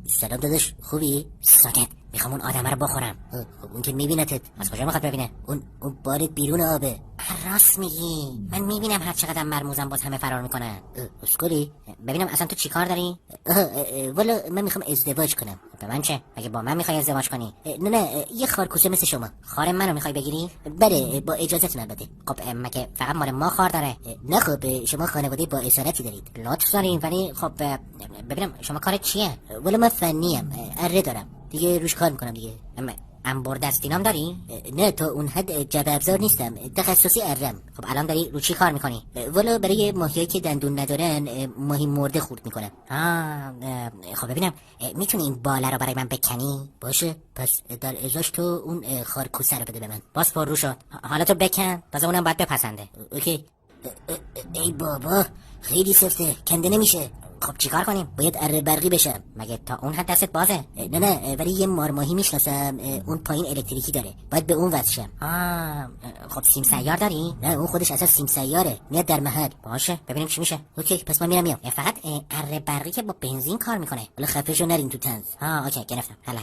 سلام داداش، خوبی؟ ساکت، میخوام اون آدمه رو بخورم. خب اون که میبینتت، از کجا میخواد ببینه؟ اون بالت بیرون آبه. راست میگی، من میبینم هر چقدر مرموزم باز همه فرار میکنن. اسکولی ببینم اصلا تو چی کار داری؟ والا من میخوام ازدواج کنم. به من چه؟ مگه با من میخوای ازدواج کنی؟ نه یه خارکوسه مثل شما. خار منو میخوای بگیری؟ بله با اجازهتون البته. خب مگه فقط مال ما خار داره؟ نه خب شما خانواده با اسارتی دارید. لطف دارین، ولی خب ببینم شما کارت چیه؟ والا من فنیم، اره دارم دیگه، روش کار میکنم دیگه. انبار دستینام داری؟ نه تا اون حد جبه ابزار نیستم، تخصصی ارم. خب الان داری رو چی کار میکنی؟ والا برای ماهیایی که دندون ندارن ماهی مرده خورد میکنم. خب ببینم میتونی این باله رو برای من بکنی؟ باشه، پس در ازاش تو اون خارکوسه رو بده به من. باز پر رو شد. حالا تو بکن، تازه اونم باید بپسنده. اوکی. ای بابا خیلی سفته، کنده نمیشه. خب چیکار کنیم؟ باید اره برقی بشم. مگه تا اون حد دستت بازه؟ نه ولی یه مارماهی میشناسم اون پایین الکتریکی داره، باید به اون وصل شم. خب سیم سیار داری؟ نه اون خودش اساس سیم سیاره، میاد در محل. باشه ببینیم چی میشه. اوکی پس من میام. فقط اره برقی که با بنزین کار میکنه. حالا خفه شو نرین تو طنز. اوکی گرفتم. حل